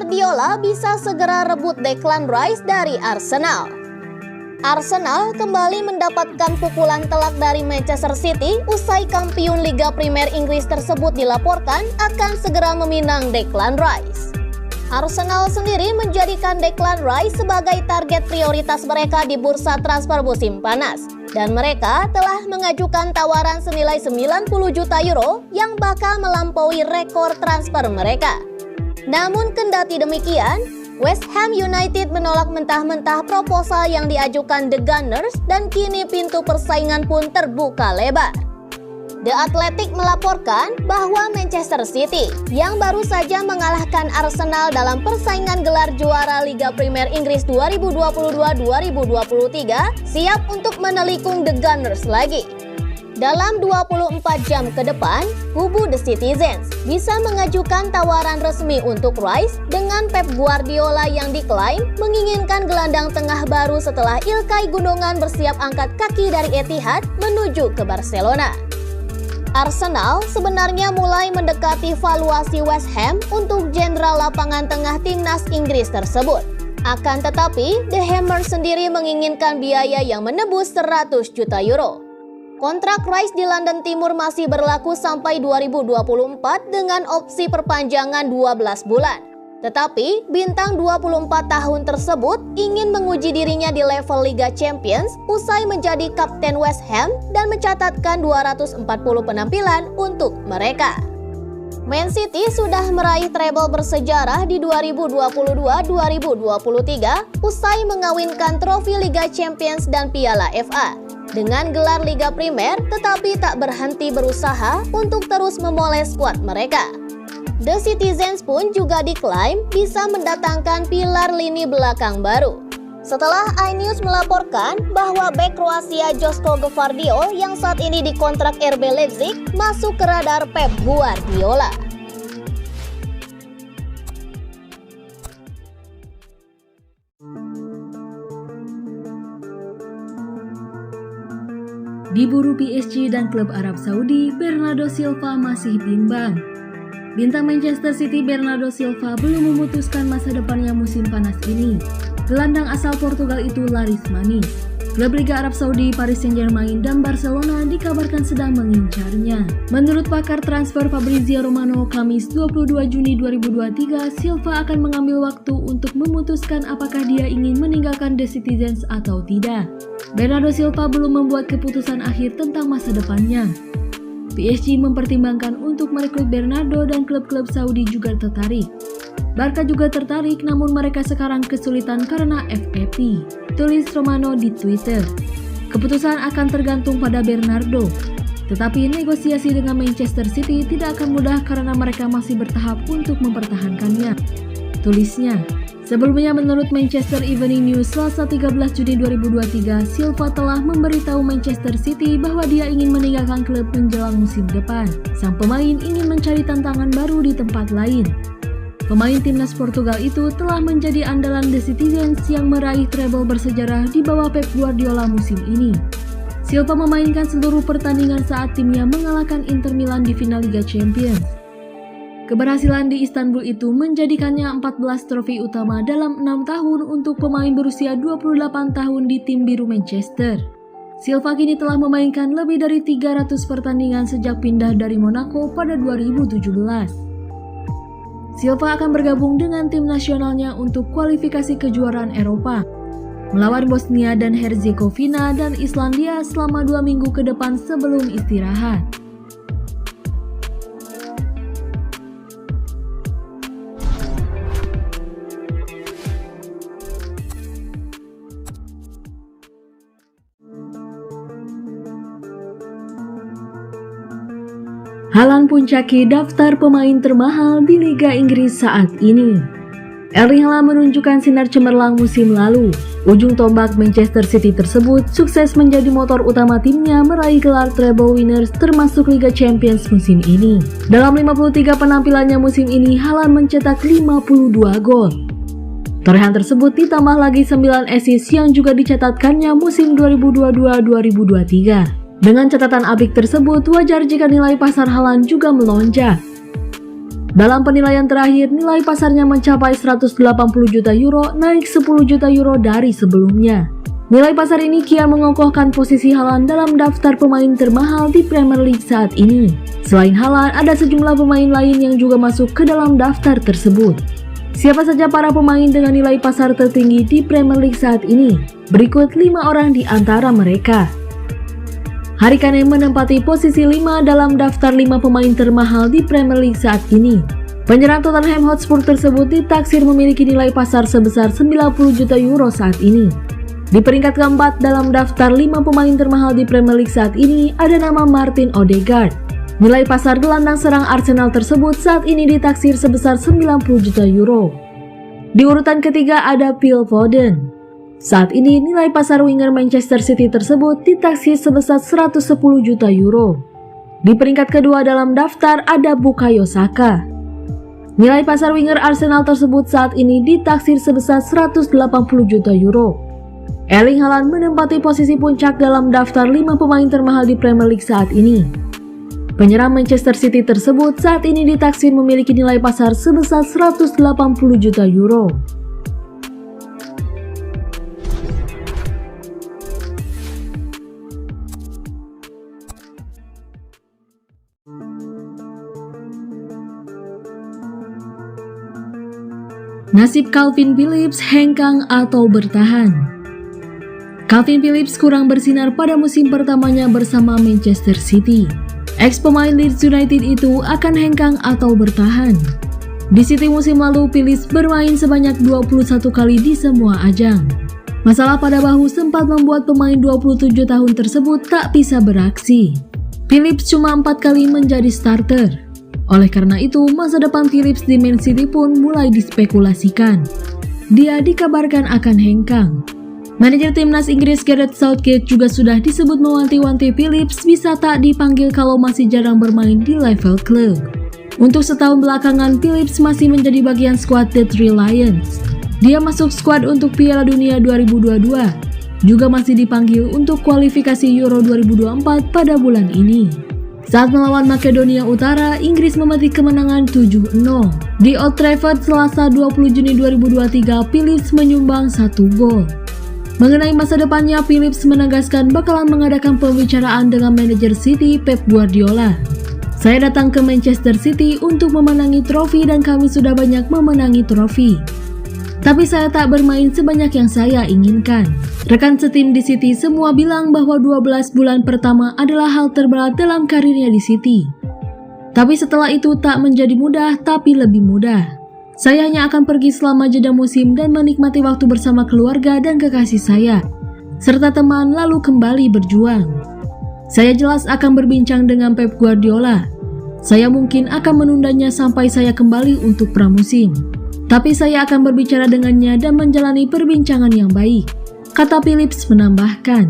Guardiola bisa segera rebut Declan Rice dari Arsenal. Arsenal kembali mendapatkan pukulan telak dari Manchester City usai kampiun Liga Primer Inggris tersebut dilaporkan akan segera meminang Declan Rice. Arsenal sendiri menjadikan Declan Rice sebagai target prioritas mereka di bursa transfer musim panas, dan mereka telah mengajukan tawaran senilai 90 juta euro yang bakal melampaui rekor transfer mereka. Namun kendati demikian, West Ham United menolak mentah-mentah proposal yang diajukan The Gunners dan kini pintu persaingan pun terbuka lebar. The Athletic melaporkan bahwa Manchester City yang baru saja mengalahkan Arsenal dalam persaingan gelar juara Liga Primer Inggris 2022-2023 siap untuk menelikung The Gunners lagi. Dalam 24 jam ke depan, kubu The Citizens bisa mengajukan tawaran resmi untuk Rice dengan Pep Guardiola yang diklaim menginginkan gelandang tengah baru setelah Ilkay Gundogan bersiap angkat kaki dari Etihad menuju ke Barcelona. Arsenal sebenarnya mulai mendekati valuasi West Ham untuk jenderal lapangan tengah timnas Inggris tersebut. Akan tetapi, The Hammers sendiri menginginkan biaya yang menembus 100 juta euro. Kontrak Rice di London Timur masih berlaku sampai 2024 dengan opsi perpanjangan 12 bulan. Tetapi, bintang 24 tahun tersebut ingin menguji dirinya di level Liga Champions usai menjadi kapten West Ham dan mencatatkan 240 penampilan untuk mereka. Man City sudah meraih treble bersejarah di 2022-2023 usai mengawinkan trofi Liga Champions dan Piala FA. Dengan gelar Liga Primer, tetapi tak berhenti berusaha untuk terus memoles skuad mereka. The Citizens pun juga diklaim bisa mendatangkan pilar lini belakang baru. Setelah iNews melaporkan bahwa bek Kroasia Joško Gvardiol yang saat ini dikontrak RB Leipzig masuk ke radar Pep Guardiola. Diburu PSG dan klub Arab Saudi, Bernardo Silva masih bimbang. Bintang Manchester City Bernardo Silva belum memutuskan masa depannya musim panas ini. Gelandang asal Portugal itu laris manis. Klub Liga Arab Saudi, Paris Saint-Germain, dan Barcelona dikabarkan sedang mengincarnya. Menurut pakar transfer Fabrizio Romano, Kamis 22 Juni 2023, Silva akan mengambil waktu untuk memutuskan apakah dia ingin meninggalkan The Citizens atau tidak. Bernardo Silva belum membuat keputusan akhir tentang masa depannya. PSG mempertimbangkan untuk merekrut Bernardo dan klub-klub Saudi juga tertarik. Barca juga tertarik, namun mereka sekarang kesulitan karena FFP, tulis Romano di Twitter. Keputusan akan tergantung pada Bernardo, tetapi negosiasi dengan Manchester City tidak akan mudah karena mereka masih bertahap untuk mempertahankannya, tulisnya. Sebelumnya, menurut Manchester Evening News, Selasa 13 Juni 2023, Silva telah memberitahu Manchester City bahwa dia ingin meninggalkan klub menjelang musim depan. Sang pemain ingin mencari tantangan baru di tempat lain. Pemain timnas Portugal itu telah menjadi andalan The Citizens yang meraih treble bersejarah di bawah Pep Guardiola musim ini. Silva memainkan seluruh pertandingan saat timnya mengalahkan Inter Milan di final Liga Champions. Keberhasilan di Istanbul itu menjadikannya 14 trofi utama dalam 6 tahun untuk pemain berusia 28 tahun di tim biru Manchester. Silva kini telah memainkan lebih dari 300 pertandingan sejak pindah dari Monaco pada 2017. Silva akan bergabung dengan tim nasionalnya untuk kualifikasi kejuaraan Eropa, melawan Bosnia dan Herzegovina dan Islandia selama 2 minggu ke depan sebelum istirahat. Haaland puncaki daftar pemain termahal di Liga Inggris saat ini. Erling Haaland menunjukkan sinar cemerlang musim lalu. Ujung tombak Manchester City tersebut sukses menjadi motor utama timnya meraih gelar treble winners termasuk Liga Champions musim ini. Dalam 53 penampilannya musim ini, Haaland mencetak 52 gol. Torehan tersebut ditambah lagi 9 assist yang juga dicatatkannya musim 2022-2023. Dengan catatan apik tersebut, wajar jika nilai pasar Haaland juga melonjak. Dalam penilaian terakhir, nilai pasarnya mencapai 180 juta euro, naik 10 juta euro dari sebelumnya. Nilai pasar ini kian mengokohkan posisi Haaland dalam daftar pemain termahal di Premier League saat ini. Selain Haaland, ada sejumlah pemain lain yang juga masuk ke dalam daftar tersebut. Siapa saja para pemain dengan nilai pasar tertinggi di Premier League saat ini? Berikut 5 orang di antara mereka. Harry Kane menempati posisi 5 dalam daftar 5 pemain termahal di Premier League saat ini. Penyerang Tottenham Hotspur tersebut ditaksir memiliki nilai pasar sebesar 90 juta euro saat ini. Di peringkat keempat dalam daftar 5 pemain termahal di Premier League saat ini ada nama Martin Odegaard. Nilai pasar gelandang serang Arsenal tersebut saat ini ditaksir sebesar 90 juta euro. Di urutan ketiga ada Phil Foden. Saat ini nilai pasar winger Manchester City tersebut ditaksir sebesar 110 juta euro. Di peringkat kedua dalam daftar ada Bukayo Saka. Nilai pasar winger Arsenal tersebut saat ini ditaksir sebesar 180 juta euro. Erling Haaland menempati posisi puncak dalam daftar 5 pemain termahal di Premier League saat ini. Penyerang Manchester City tersebut saat ini ditaksir memiliki nilai pasar sebesar 180 juta euro. Nasib Calvin Phillips hengkang atau bertahan? Calvin Phillips kurang bersinar pada musim pertamanya bersama Manchester City. Ex-pemain Leeds United itu akan hengkang atau bertahan. Di City musim lalu, Phillips bermain sebanyak 21 kali di semua ajang. Masalah pada bahu sempat membuat pemain 27 tahun tersebut tak bisa beraksi. Phillips cuma 4 kali menjadi starter. Oleh karena itu, masa depan Phillips di Man City pun mulai dispekulasikan. Dia dikabarkan akan hengkang. Manajer timnas Inggris Gareth Southgate juga sudah disebut mewanti-wanti Phillips bisa tak dipanggil kalau masih jarang bermain di level klub. Untuk setahun belakangan, Phillips masih menjadi bagian skuad The Three Lions. Dia masuk skuad untuk Piala Dunia 2022, juga masih dipanggil untuk kualifikasi Euro 2024 pada bulan ini. Saat melawan Makedonia Utara, Inggris memetik kemenangan 7-0. Di Old Trafford Selasa 20 Juni 2023, Phillips menyumbang 1 gol. Mengenai masa depannya, Phillips menegaskan bakalan mengadakan pembicaraan dengan manajer City Pep Guardiola. Saya datang ke Manchester City untuk memenangi trofi dan kami sudah banyak memenangi trofi. Tapi saya tak bermain sebanyak yang saya inginkan. Rekan setim di City semua bilang bahwa 12 bulan pertama adalah hal terberat dalam karirnya di City. Tapi setelah itu tak menjadi mudah, tapi lebih mudah. Saya hanya akan pergi selama jeda musim dan menikmati waktu bersama keluarga dan kekasih saya, serta teman lalu kembali berjuang. Saya jelas akan berbincang dengan Pep Guardiola. Saya mungkin akan menundanya sampai saya kembali untuk pramusim. Tapi saya akan berbicara dengannya dan menjalani perbincangan yang baik, kata Phillips menambahkan.